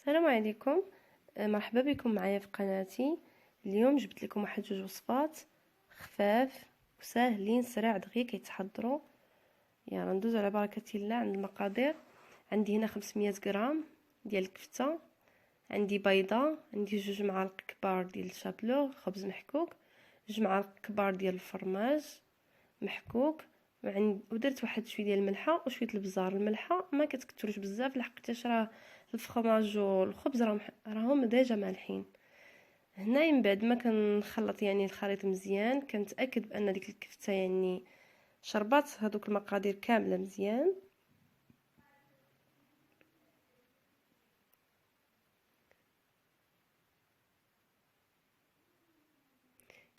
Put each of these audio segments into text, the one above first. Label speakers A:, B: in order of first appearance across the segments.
A: السلام عليكم. مرحبا بكم معايا في قناتي. اليوم جبت لكم واحد جوج وصفات خفاف وساهلين سريع دغيا كيتحضروا. يلا ندوزو على بركه الله عند المقادير. عندي هنا 500 غرام ديال الكفته، عندي بيضه، عندي 2 معالق كبار ديال الشابلوغ خبز محكوك، 2 معالق كبار ديال الفرماج محكوك، ودرت واحد شويه ديال الملحه وشويه البزار. الملحه ما كتكثروش بزاف لحقاش راه الفرماج والخبز راهم ديجا مالحين. هنايا من بعد ما كنخلط الخليط مزيان كنتاكد بان ديك الكفته شربات هذوك المقادير كامله مزيان.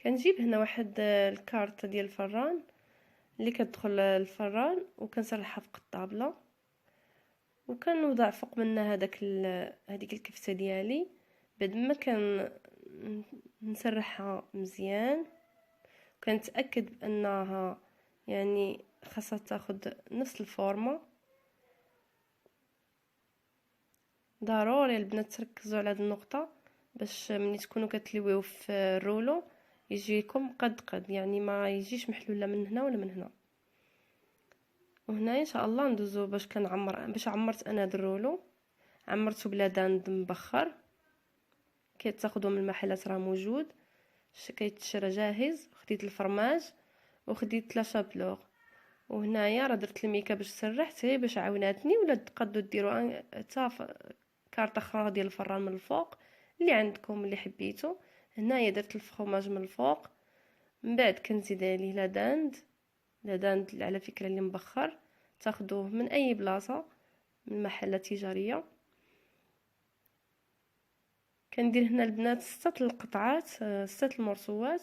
A: كنجيب هنا واحد الكارطه ديال الفران اللي كتدخل الفران وكنسرحها فوق الطابله، وكنوضع فوق منها هذيك الكفته ديالي بعد ما نسرحها مزيان. وكنتاكد بانها خاصها تاخد نفس الفورمه. ضروري البنات تركزوا على هذه النقطه باش ملي تكونوا كتلويو في الرولو يجيكم قد ما يجيش محلول لا من هنا ولا من هنا. وهنا ان شاء الله ندوزو باش عمرت انا هذا الرولو. عمرته بلا داند مبخر، كتاخذوه من المحلات راه موجود، كيتشرى جاهز. خديت الفرماج وخديت لا شابلوغ، وهنايا راه درت الميكا باش سرحت غير باش عاوناتني. ولا تقدروا ديروا حتى كارطه اخرى ديال الفران من الفوق اللي عندكم اللي حبيتو. هنايا درت الفرماج من الفوق، من بعد كنزيد عليه لا داند على فكره اللي مبخر، تاخذوه من اي بلاصه من محلات تجاريه. كندير هنا البنات 6 القطعات، 6 المرصوات.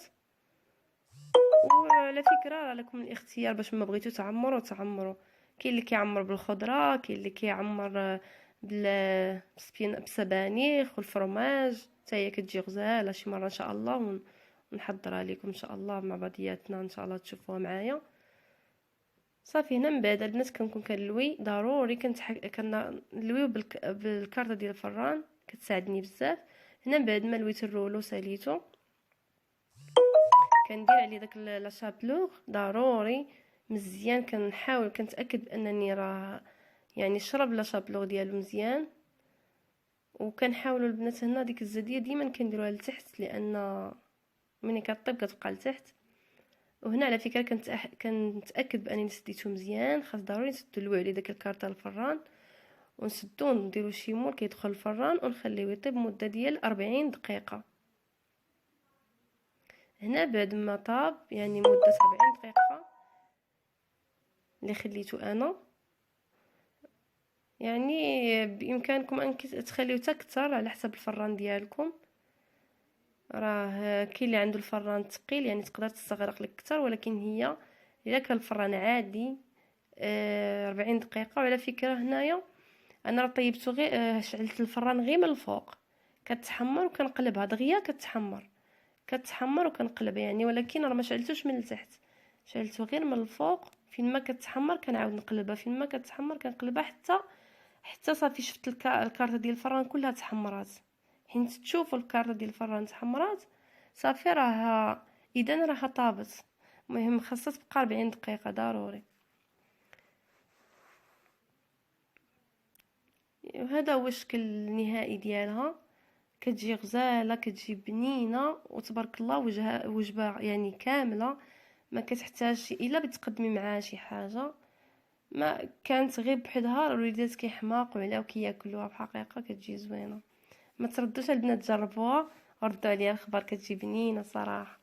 A: وعلى فكره راه لكم الاختيار باش ما بغيتو تعمروا كاين اللي كيعمر بالخضره، كاين اللي كيعمر بالسبانخ والفرماج، حتى هي كتجي غزاله شي مره ان شاء الله ونحضرها لكم ان شاء الله مع بعضياتنا ان شاء الله تشوفوها معايا. صافي هنا من بعد البنات كنكون كنلوي ضروري كنلويو بالكارطه ديال الفران كتساعدني بزاف. هنا من بعد ما لويت الرولو ساليتو كندير عليه داك لا شابلوغ ضروري مزيان. كنتاكد بانني راه شرب لا شابلوغ ديالو مزيان. وكنحاولوا البنات هنا ديك الزديه ديما كنديروها لتحت لان ملي كطيب كتبقى لتحت. وهنا على فكره كنتاكد بانني سديته مزيان. خاص ضروري نسدو عليه داك الكارطه الفران ونسدوه نديرو شي مول كيدخل الفران ونخليوه يطيب مده ديال 40 دقيقه. هنا بعد ما طاب مده 40 دقيقه اللي خليته انا، بامكانكم ان تخليو حتى اكثر على حسب الفران ديالكم. راه كاين اللي عنده الفران ثقيل تقدر تستغرق لك اكثر، ولكن هي الا كان الفران عادي 40 دقيقه. وعلى فكره هنايا انا راه طيبته غير شعلت الفران غير من الفوق كتحمر وكنقلبها دغيا كتحمر وكنقلب ولكن راه ما شعلتوش من التحت، شعلته غير من الفوق. فين ما كتحمر كنعاود نقلبها، فين ما كتحمر كنقلبها حتى صافي شفت الكارطه ديال الفران كلها تحمرات. حين تشوفوا الكارطه ديال الفران تحمرات صافي راه اذا راها طابت. المهم خاصها تبقى 40 دقيقه ضروري. وهذا هو الشكل النهائي ديالها. كتجي غزاله كتجي بنينه وتبارك الله. وجبه كامله ما كتحتاجش الا بتقدمي معاها شي حاجه. ما كانت غير بحدها الوليدات كيحماقوا عليها وكياكلوها بحقيقه كتجي زوينه. ما تردوش البنات تجربوها وردوا عليا الخبر، كتجي بنينه صراحه.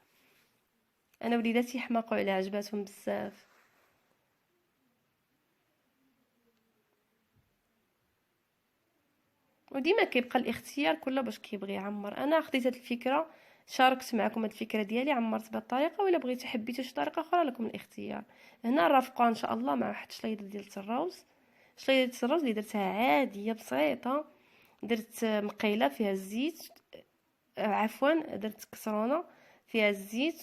A: انا وليداتي حماقوا عليها عجباتهم بزاف. وديما كيبقى الاختيار كله باش كيبغي يعمر. انا خديت هاد الفكره شاركت معكم هاد الفكره ديالي عمرت بهاد الطريقه، ولا بغيتو حبيتو شي طريقه اخرى لكم الاختيار. هنا نرافقوها ان شاء الله مع واحد شليضه ديال الروز. شليضه الروز اللي درتها عاديه بسيطه، درت مقيله فيها الزيت، عفوا درت كسرونه فيها الزيت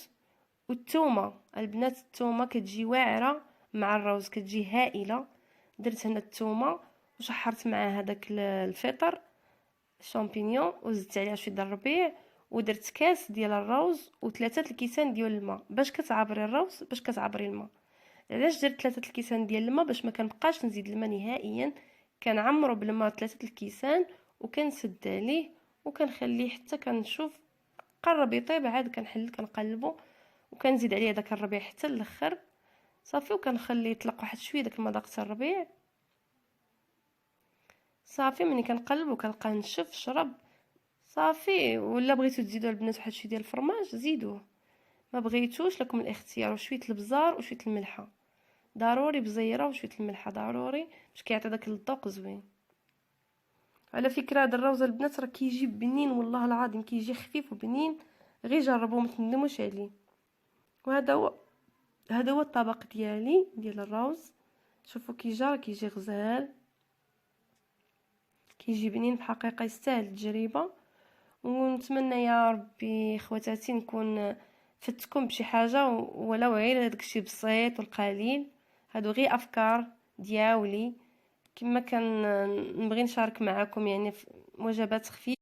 A: والثومه. البنات الثومه كتجي واعره مع الروز كتجي هائله. درت هنا الثومه وشحرت معاه هذاك الفطر الشامبينيون وزدت عليها شويه ديال الربيع، ودرت كاس ديال الروز و3 الكيسان ديال الماء باش كتعبري الروز باش كتعبري الماء. علاش درت 3 الكيسان ديال الماء؟ باش ما كنبقاش نزيد الماء نهائيا، كنعمرو بالماء 3 الكيسان وكنسد عليه وكنخليه حتى كنشوف قرب يطيب، عاد كنحل كنقلبو وكنزيد عليه داك الربيع حتى الاخر صافي، وكنخليه يطلق واحد شويه داك المذاق تاع الربيع صافي. ملي كنقلب وكنلقاه نشف شرب صافي. ولا بغيتو تزيدوا البنات واحد شويه ديال الفرماج زيدوه، ما بغيتوش لكم الاختيار. وشويه البزار وشويه الملحه، ضروري بزيره وشويه الملحه ضروري باش كيعطي داك الذوق زوين. على فكره هذا الروز البنات راه كيجي بنين والله العظيم، كيجي خفيف وبنين، غير جربوه ما تندموش عليه. وهذا هو هذا هو الطبق ديالي ديال الروز. شوفوا كيجي غزال، كيجي بنين بحقيقه، يستاهل التجربه. ونتمنى يا ربي خواتاتي نكون فتكم بشي حاجه ولو غير داكشي بسيط والقليل. هادو غير افكار دياولي كما كان نبغي نشارك معكم، يعني في وجبات خفيفه